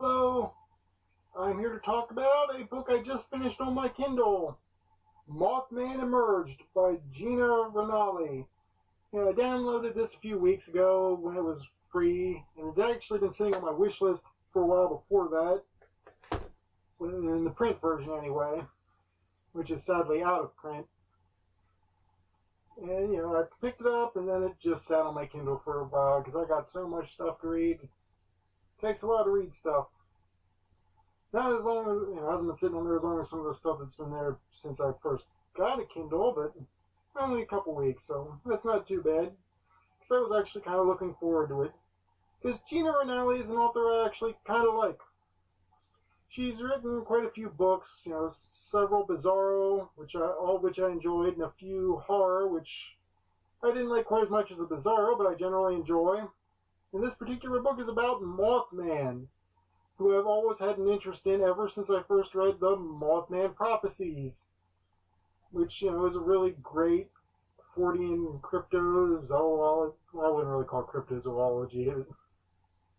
Hello, I'm here to talk about a book I just finished on my Kindle, Mothman Emerged by Gina Ranalli. I downloaded this a few weeks ago when it was free, and it had actually been sitting on my wish list for a while before that, in the print version anyway, which is sadly out of print. And, I picked it up, and then it just sat on my Kindle for a while because I got so much stuff to read. It takes a while to read stuff. Not as long as, it hasn't been sitting on there as long as some of the stuff that's been there since I first got a Kindle, but only a couple weeks, so that's not too bad. Because I was actually kind of looking forward to it. Because Gina Ranalli is an author I actually kind of like. She's written quite a few books, several bizarro, all of which I enjoyed, and a few horror, which I didn't like quite as much as a bizarro, but I generally enjoy. And this particular book is about Mothman, who I've always had an interest in ever since I first read the Mothman Prophecies, which, is a really great Fortean cryptozoology. Well, I wouldn't really call it cryptozoology.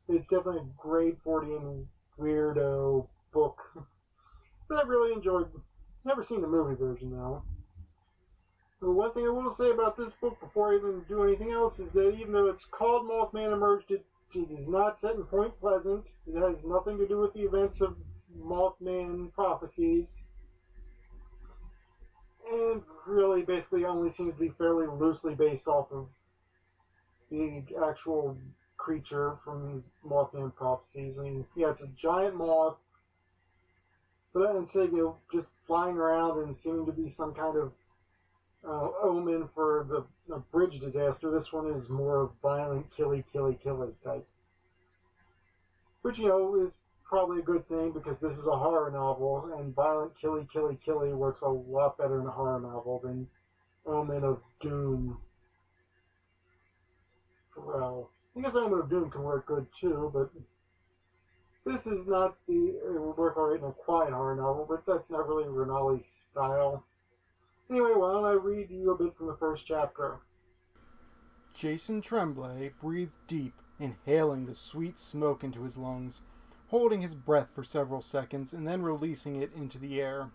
It's definitely a great Fortean weirdo book that I really enjoyed. Never seen the movie version, though. But one thing I will say about this book before I even do anything else is that even though it's called Mothman Emerged, it is not set in Point Pleasant. It has nothing to do with the events of Mothman Prophecies. And really basically only seems to be fairly loosely based off of the actual creature from Mothman Prophecies. I mean, yeah, it's a giant moth, but instead of just flying around and seeming to be some kind of omen for the bridge disaster, this one is more violent, killy type. Which, is probably a good thing because this is a horror novel, and violent, killy works a lot better in a horror novel than Omen of Doom. Well, I guess Omen of Doom can work good too, but this is not it would work alright in a quiet horror novel, but that's not really Ranalli's style. Anyway, why don't I read you a bit from the first chapter? Jason Tremblay breathed deep, inhaling the sweet smoke into his lungs, holding his breath for several seconds and then releasing it into the air.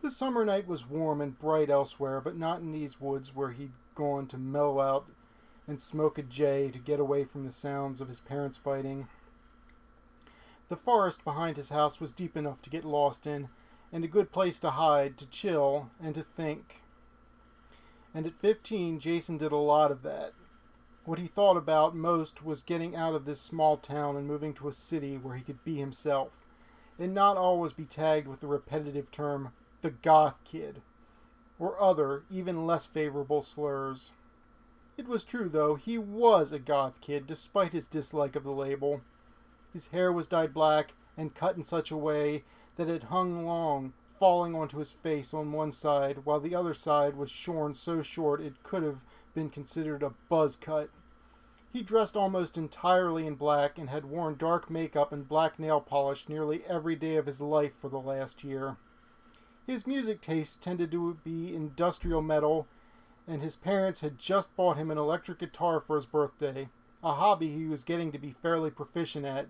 The summer night was warm and bright elsewhere, but not in these woods where he'd gone to mellow out and smoke a J to get away from the sounds of his parents fighting. The forest behind his house was deep enough to get lost in, and a good place to hide, to chill, and to think. And at 15, Jason did a lot of that. What he thought about most was getting out of this small town and moving to a city where he could be himself, and not always be tagged with the repetitive term, the goth kid, or other, even less favorable slurs. It was true, though, he was a goth kid, despite his dislike of the label. His hair was dyed black and cut in such a way that it hung long, falling onto his face on one side, while the other side was shorn so short it could have been considered a buzz cut. He dressed almost entirely in black and had worn dark makeup and black nail polish nearly every day of his life for the last year. His music tastes tended to be industrial metal, and his parents had just bought him an electric guitar for his birthday, a hobby he was getting to be fairly proficient at.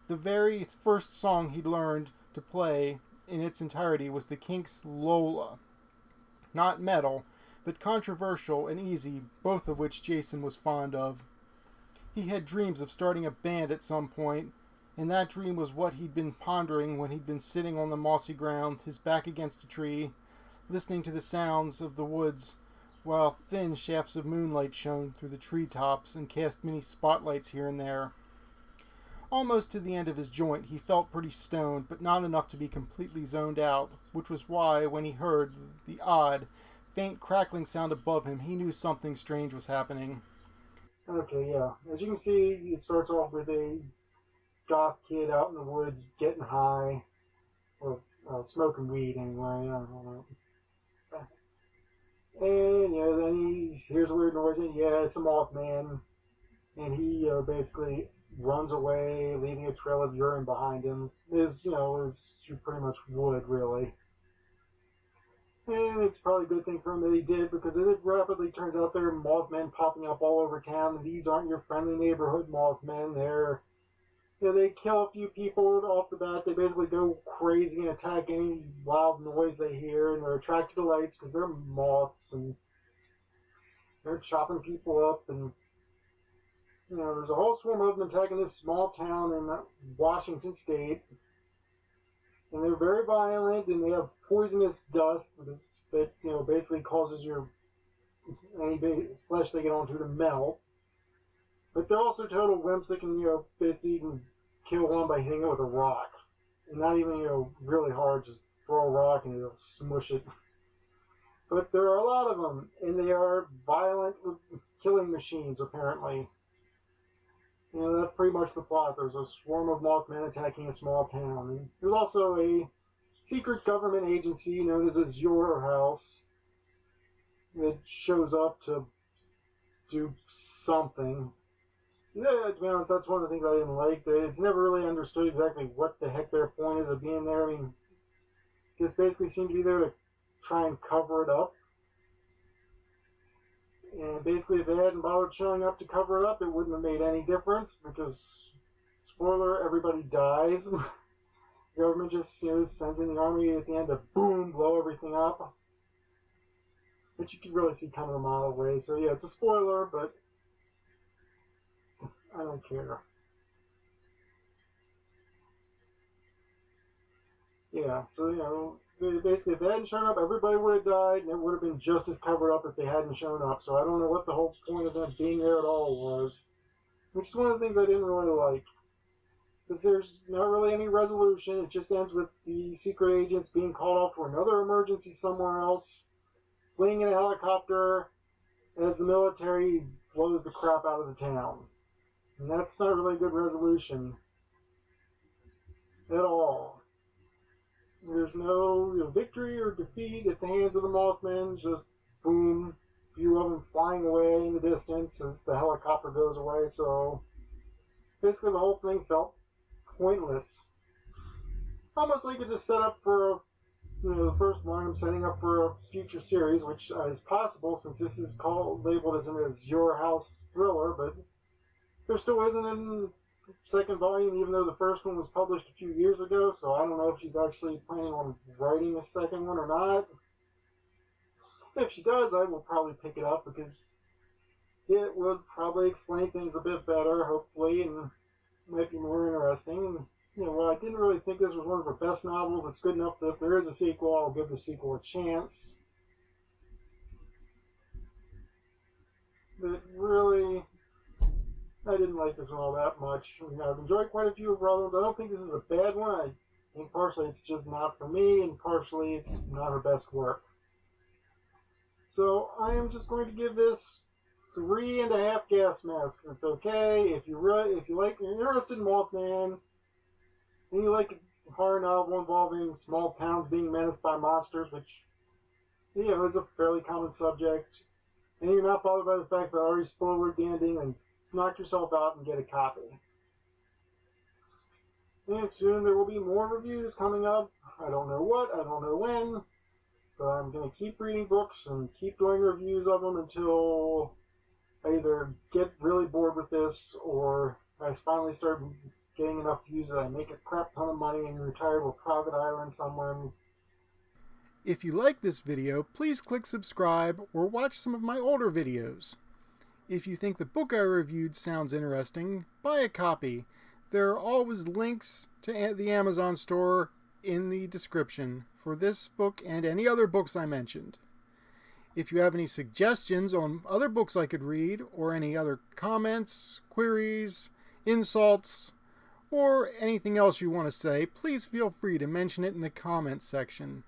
The very first song he'd learned to play in its entirety was the Kinks' Lola. Not metal, but controversial and easy, both of which Jason was fond of. He had dreams of starting a band at some point, and that dream was what he'd been pondering when he'd been sitting on the mossy ground, his back against a tree, listening to the sounds of the woods, while thin shafts of moonlight shone through the treetops and cast many spotlights here and there. Almost to the end of his joint, he felt pretty stoned, but not enough to be completely zoned out, which was why, when he heard the odd, faint crackling sound above him, he knew something strange was happening. Okay, yeah. As you can see, it starts off with a goth kid out in the woods getting high, or smoking weed anyway, I don't know. And, then he hears a weird noise, and it's a Mothman, and he basically runs away, leaving a trail of urine behind him, as you pretty much would, really. And it's probably a good thing for him that he did, because it rapidly turns out there are Mothmen popping up all over town, and these aren't your friendly neighborhood Mothmen. They're They kill a few people off the bat. They basically go crazy and attack any loud noise they hear, and they're attracted to lights because they're moths, and they're chopping people up. And there's a whole swarm of them attacking this small town in Washington State, and they're very violent, and they have poisonous dust that basically causes any flesh they get onto to melt. But they're also total wimps that can, basically even kill one by hitting it with a rock. And not even, really hard, just throw a rock and it'll smush it. But there are a lot of them, and they are violent killing machines, apparently. That's pretty much the plot. There's a swarm of Mothman attacking a small town. And there's also a secret government agency known as Your House that shows up to do something. Yeah, to be honest, that's one of the things I didn't like. It's never really understood exactly what the heck their point is of being there. I mean, just basically seem to be there to try and cover it up. And basically, if they hadn't bothered showing up to cover it up, it wouldn't have made any difference because, spoiler, everybody dies. The government just sends in the army at the end to boom, blow everything up. Which you can really see coming a mile away. So yeah, it's a spoiler, but I don't care. Yeah, so basically if they hadn't shown up, everybody would have died, and it would have been just as covered up if they hadn't shown up. So I don't know what the whole point of them being there at all was. Which is one of the things I didn't really like. Because there's not really any resolution. It just ends with the secret agents being called off for another emergency somewhere else, fleeing in a helicopter as the military blows the crap out of the town. And that's not really a good resolution at all. There's no victory or defeat at the hands of the Mothman. Just boom, a few of them flying away in the distance as the helicopter goes away. So basically the whole thing felt pointless. Almost like it's just set up for the first one. I'm setting up for a future series, which is possible since this is labeled as Your House Thriller, but there still isn't a second volume, even though the first one was published a few years ago, so I don't know if she's actually planning on writing a second one or not. If she does, I will probably pick it up because it would probably explain things a bit better, hopefully, and might be more interesting. While I didn't really think this was one of her best novels, it's good enough that if there is a sequel, I'll give the sequel a chance. But really, I didn't like this one all that much. I've enjoyed quite a few of her others. I don't think this is a bad one. I think partially it's just not for me, and partially it's not her best work. So I am just going to give this 3.5 gas masks. It's okay if you're interested in Mothman, and you like a horror novel involving small towns being menaced by monsters, which is a fairly common subject, and you're not bothered by the fact that I already spoiled the ending, and knock yourself out and get a copy. And soon there will be more reviews coming up. I don't know what, I don't know when, but I'm going to keep reading books and keep doing reviews of them until I either get really bored with this or I finally start getting enough views that I make a crap ton of money and retire to a private island somewhere. If you like this video, please click subscribe or watch some of my older videos. If you think the book I reviewed sounds interesting, buy a copy. There are always links to the Amazon store in the description for this book and any other books I mentioned. If you have any suggestions on other books I could read, or any other comments, queries, insults, or anything else you want to say, please feel free to mention it in the comments section.